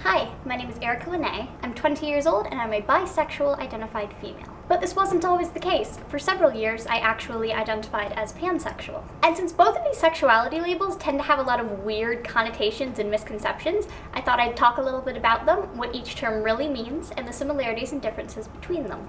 Hi, my name is Erika Lynae. I'm 20 years old and I'm a bisexual identified female. But this wasn't always the case. For several years, I actually identified as pansexual. And since both of these sexuality labels tend to have a lot of weird connotations and misconceptions, I thought I'd talk a little bit about them, what each term really means, and the similarities and differences between them.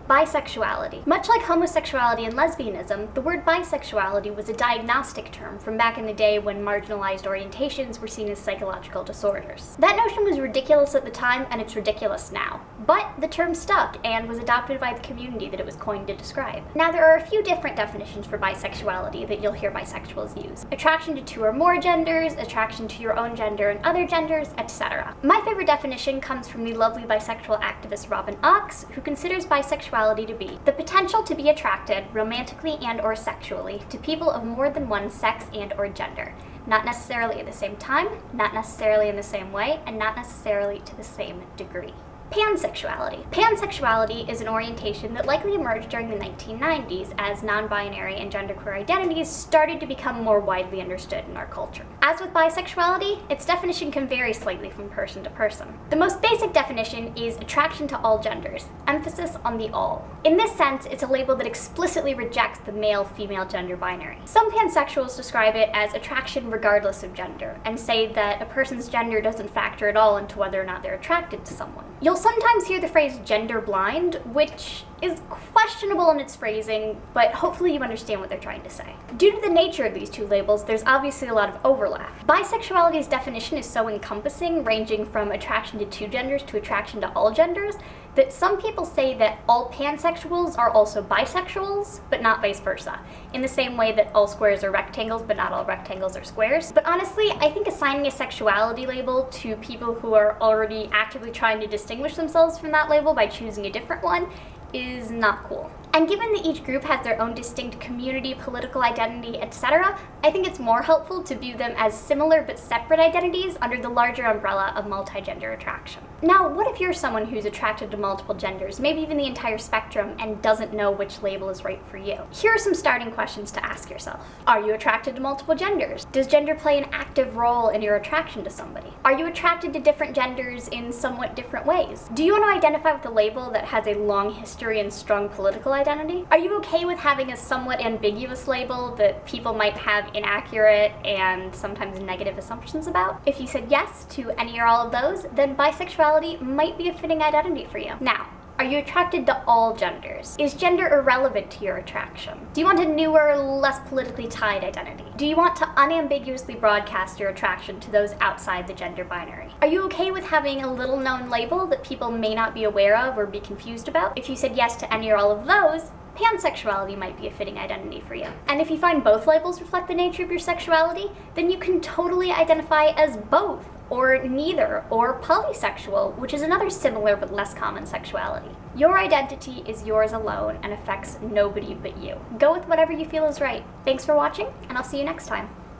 Bisexuality. Much like homosexuality and lesbianism, the word bisexuality was a diagnostic term from back in the day when marginalized orientations were seen as psychological disorders. That notion was ridiculous at the time, and it's ridiculous now. But the term stuck and was adopted by the community that it was coined to describe. Now, there are a few different definitions for bisexuality that you'll hear bisexuals use. Attraction to two or more genders, attraction to your own gender and other genders, etc. My favorite definition comes from the lovely bisexual activist Robin Ox, who considers bisexuality to be the potential to be attracted romantically and or sexually to people of more than one sex and or gender, not necessarily at the same time, not necessarily in the same way, and not necessarily to the same degree. Pansexuality. Pansexuality is an orientation that likely emerged during the 1990s as non-binary and genderqueer identities started to become more widely understood in our culture. As with bisexuality, its definition can vary slightly from person to person. The most basic definition is attraction to all genders, emphasis on the all. In this sense, it's a label that explicitly rejects the male-female gender binary. Some pansexuals describe it as attraction regardless of gender, and say that a person's gender doesn't factor at all into whether or not they're attracted to someone. You'll sometimes hear the phrase gender blind, which is questionable in its phrasing, but hopefully you understand what they're trying to say. Due to the nature of these two labels, there's obviously a lot of overlap. Bisexuality's definition is so encompassing, ranging from attraction to two genders to attraction to all genders, that some people say that all pansexuals are also bisexuals, but not vice versa, in the same way that all squares are rectangles, but not all rectangles are squares. But honestly, I think assigning a sexuality label to people who are already actively trying to distinguish themselves from that label by choosing a different one is not cool. And given that each group has their own distinct community, political identity, etc., I think it's more helpful to view them as similar but separate identities under the larger umbrella of multigender attraction. Now, what if you're someone who's attracted to multiple genders, maybe even the entire spectrum, and doesn't know which label is right for you? Here are some starting questions to ask yourself. Are you attracted to multiple genders? Does gender play an active role in your attraction to somebody? Are you attracted to different genders in somewhat different ways? Do you want to identify with a label that has a long history and strong political identity? Are you okay with having a somewhat ambiguous label that people might have inaccurate and sometimes negative assumptions about? If you said yes to any or all of those, then bisexuality might be a fitting identity for you. Now, are you attracted to all genders? Is gender irrelevant to your attraction? Do you want a newer, less politically tied identity? Do you want to unambiguously broadcast your attraction to those outside the gender binary? Are you okay with having a little-known label that people may not be aware of or be confused about? If you said yes to any or all of those, pansexuality might be a fitting identity for you. And if you find both labels reflect the nature of your sexuality, then you can totally identify as both, or neither, or polysexual, which is another similar but less common sexuality. Your identity is yours alone and affects nobody but you. Go with whatever you feel is right. Thanks for watching, and I'll see you next time.